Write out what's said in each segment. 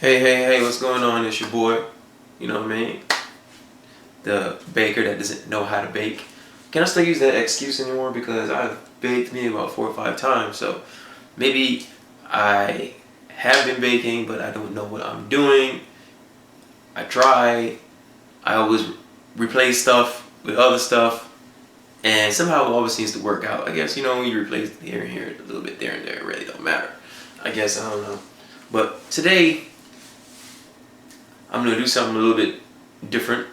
Hey, what's going on? It's your boy, you know what I mean? The baker that doesn't know how to bake. Can I still use that excuse anymore? Because I've baked maybe about 4 or 5 times, so maybe I have been baking, but I don't know what I'm doing. I try, I always replace stuff with other stuff, and somehow it always seems to work out. I guess, when you replace here and here, a little bit there and there, it really don't matter. I guess, I don't know. But today, I'm gonna do something a little bit different.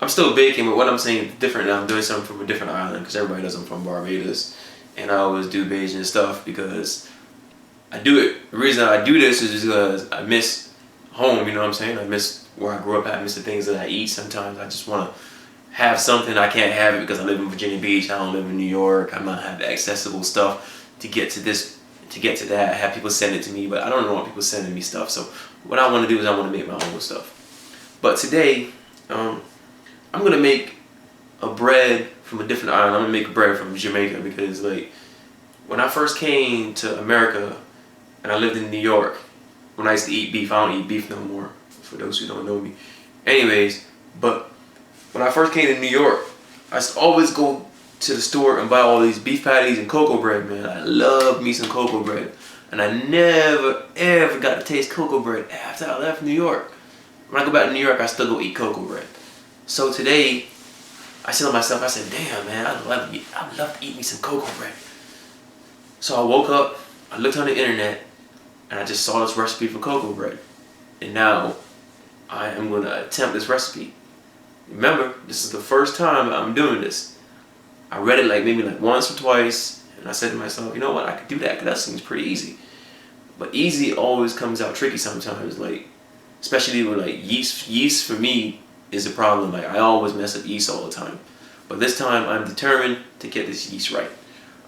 I'm still baking, but what I'm saying is different. I'm doing something from a different island because everybody knows I'm from Barbados, and I always do Bajan stuff because I do it. The reason I do this is because I miss home. You know what I'm saying? I miss where I grew up. I miss the things that I eat. Sometimes I just want to have something. I can't have it because I live in Virginia Beach. I don't live in New York. I might have the accessible stuff to get to this, to get to that. I have people send it to me, but I don't want people sending me stuff. So what I want to do is I want to make my own stuff. But today, I'm gonna make a bread from a different island. I'm gonna make bread from Jamaica because, like, when I first came to America and I lived in New York, when I used to eat beef, I don't eat beef no more. For those who don't know me, anyways. But when I first came to New York, I used to always go to the store and buy all these beef patties and cocoa bread. Man, I love me some cocoa bread, and I never ever got to taste cocoa bread after I left New York. When I go back to New York, I still go eat cocoa bread. So today, I said to myself, I said, damn, man, I'd love to eat me some cocoa bread. So I woke up, I looked on the internet, and I just saw this recipe for cocoa bread. And now, I am going to attempt this recipe. Remember, this is the first time I'm doing this. I read it maybe once or twice, and I said to myself, you know what, I could do that, because that seems pretty easy. But easy always comes out tricky sometimes, especially with yeast. Yeast for me is a problem. I always mess up yeast all the time. But this time I'm determined to get this yeast right.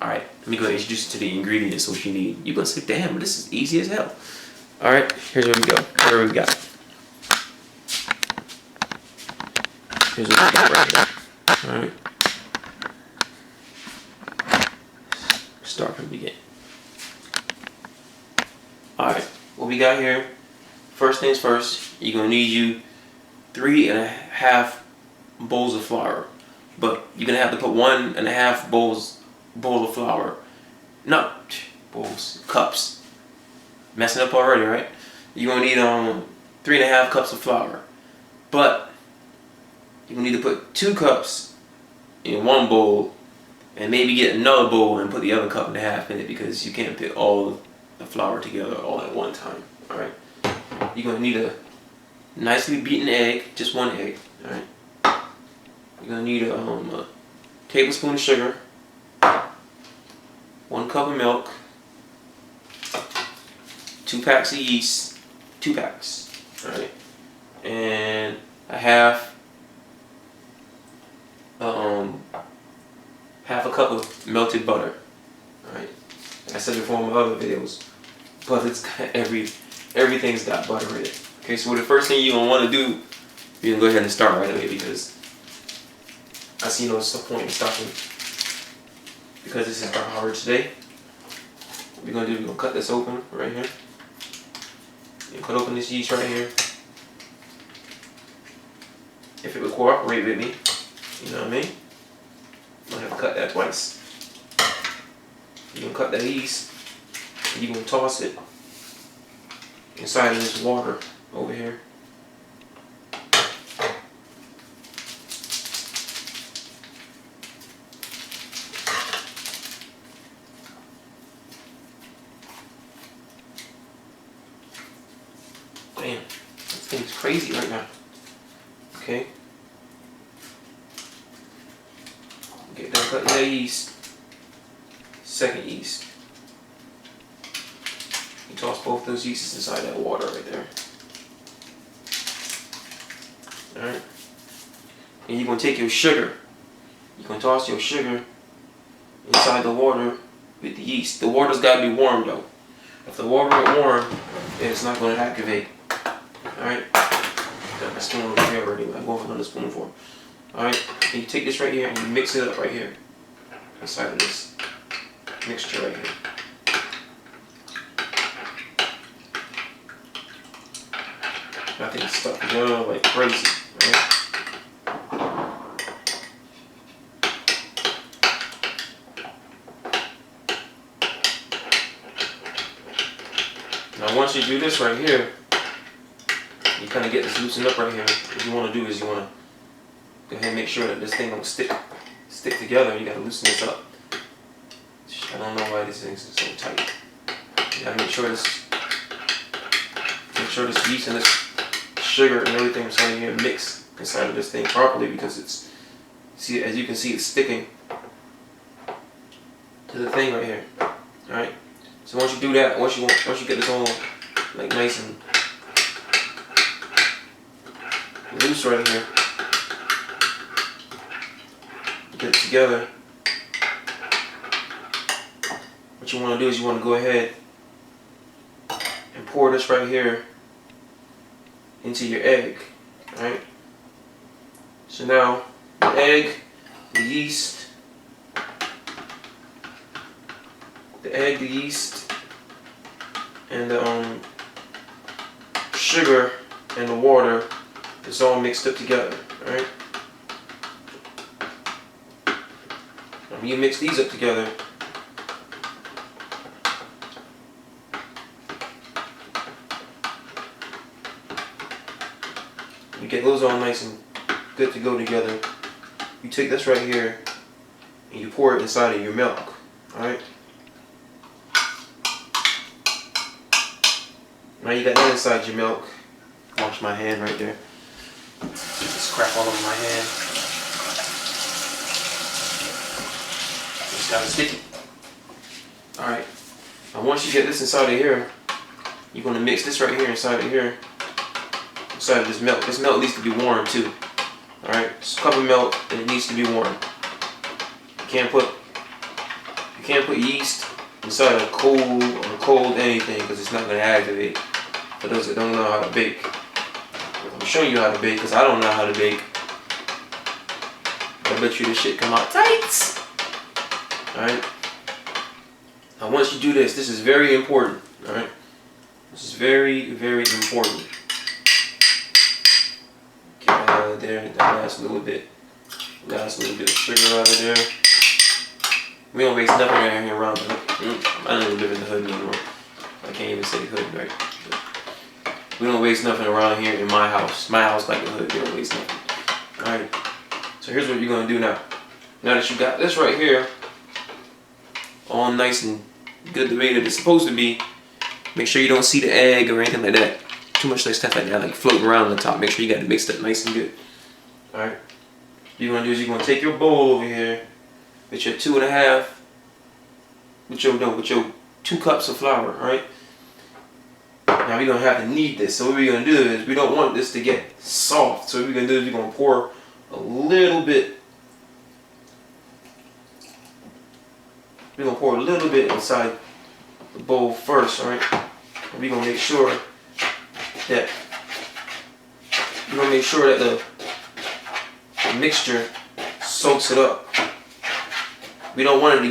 Alright, let me go introduce you to the ingredients what you need. You're gonna say, damn, this is easy as hell. Alright, here's what we go. What do we got? Here's what we got right here. Alright. Start from the beginning. Alright, what we got here, first things first, you're gonna need you 3.5 bowls of flour, but you're gonna have to put 1.5 bowl of flour, not bowls, cups. Messing up already, right? You're gonna need 3.5 cups of flour, but you're gonna need to put 2 cups in one bowl, and maybe get another bowl and put the other cup and a half in it because you can't put all the flour together all at one time. All right. You're gonna need a nicely beaten egg, just one egg. All right. You're gonna need a tablespoon of sugar, 1 cup of milk, 2 packs of yeast, 2 packs. All right, and half a cup of melted butter. All right. Like I said before in my other videos, butter's got everything's got butter in it. Okay, so the first thing you're gonna want to do, you're gonna go ahead and start right away because I see no point in stopping because this is our hard today. What we're gonna do, we're gonna cut this open right here. You cut open this yeast right here. If it would cooperate with me, you know what I mean? I'm gonna have to cut that twice. You're gonna cut that yeast and you're gonna toss it inside of this water over here. Damn, this thing's crazy right now. Okay. Get done cutting that yeast. Second yeast. You toss both those yeasts inside that water right there. Alright. And you're going to take your sugar. You're going to toss your sugar inside the water with the yeast. The water's got to be warm though. If the water is warm, then it's not going to activate. Alright. Got my spoon over here already. I'm going for another spoonful. Alright. And you take this right here and you mix it up right here. Inside of this mixture right here. I think it's stuck together like crazy, right? Now once you do this right here, you kind of get this loosened up right here. What you want to do is you want to go ahead and make sure that this thing don't stick together. You got to loosen this up. I don't know why this thing is so tight. You got to make sure this yeast and this sugar and everything inside of here mix inside of this thing properly, because it's, see, as you can see, it's sticking to the thing right here. All right. So once you do that, once you get this all like nice and loose right here, get it together. What you want to do is you want to go ahead and pour this right here into your egg. All right. So now the egg, the yeast, and the sugar and the water, it's all mixed up together. All right. Now when you mix these up together, you get those all nice and good to go together. You take this right here and you pour it inside of your milk. Alright? Now you got that inside your milk. Wash my hand right there. Get this crap all over my hand. It's kind of sticky. Alright. Now once you get this inside of here, you're going to mix this right here inside of here. Inside of this milk. This milk needs to be warm too. Alright, it's a cup of milk and it needs to be warm. You can't put yeast inside a cold anything, because it's not going to activate. For those that don't know how to bake, I'm showing you how to bake because I don't know how to bake. I bet you this shit come out tight. Alright. Now once you do this is very important. Alright. This is very, very important. There, that last little bit of sugar out of there. We don't waste nothing right here around. I don't even live in the hood anymore. I can't even say hood right. But we don't waste nothing around here in my house. My house like the hood. We don't waste nothing. Alright. So here's what you're gonna do now. Now that you got this right here, all nice and good the way that it's supposed to be, make sure you don't see the egg or anything like that. Too much like stuff like that, like floating around on the top. Make sure you got it mixed up nice and good. Alright. What you're going to do is you're going to take your bowl over here with your 2.5, with your 2 cups of flour, alright? Now we're going to have to knead this. So what we're going to do is, we don't want this to get soft. So what we're going to do is we're going to pour a little bit. We're going to pour a little bit inside the bowl first, alright? And we're going to make sure that the mixture soaks it up. We don't want it to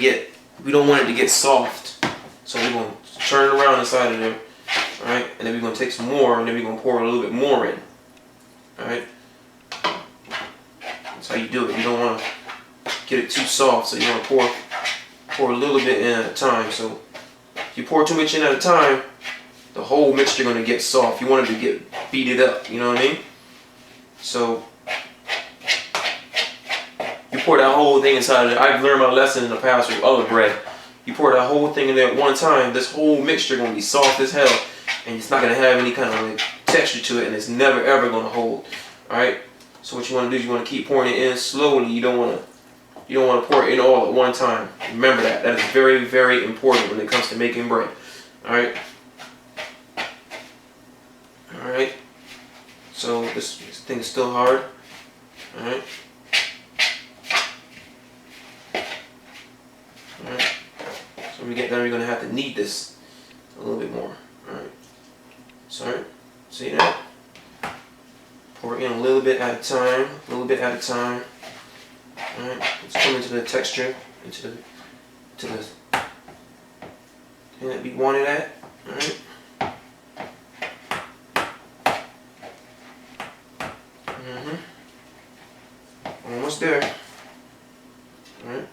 get soft. So we're going to turn it around inside of there. Alright? And then we're going to take some more and then we're going to pour a little bit more in. Alright? That's how you do it. You don't want to get it too soft, so you want to pour a little bit in at a time. So if you pour too much in at a time, the whole mixture going to get soft. You want it to get beat up, you know what I mean? So you pour that whole thing inside of it. I've learned my lesson in the past with other bread. You pour that whole thing in there at one time, this whole mixture going to be soft as hell, and it's not going to have any kind of like texture to it, and it's never ever going to hold. Alright? So what you want to do is you want to keep pouring it in slowly. You don't want to pour it in all at one time. Remember that. That is very, very important when it comes to making bread. Alright? Alright, so this thing is still hard. Alright. Alright. So when we get done, we're going to have to knead this a little bit more. Alright. So, see that? Pour it in a little bit at a time. Alright, let's come into the texture, into the thing that we wanted at. Alright. Almost there. All right.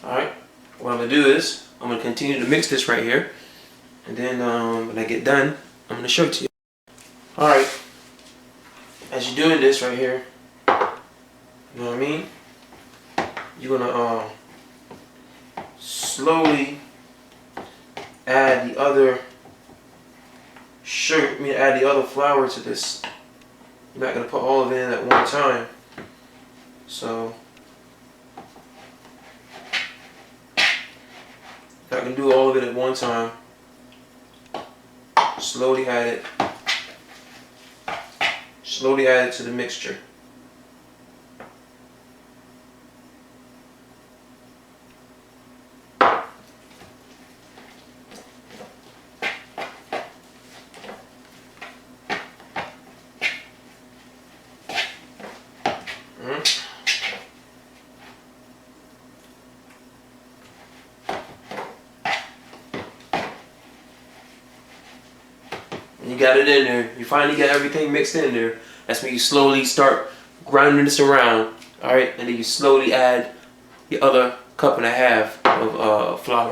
Alright, what I'm going to do is, I'm going to continue to mix this right here. And then when I get done, I'm going to show it to you. Alright, as you're doing this right here, you know what I mean? You're going to slowly add the other add the other flour to this. You're not going to put all of it in at one time. So, not going to do all of it at one time. Slowly add it. Slowly add it to the mixture. You got it in there. You finally got everything mixed in there. That's when you slowly start grinding this around. Alright, and then you slowly add the other cup and a half of flour.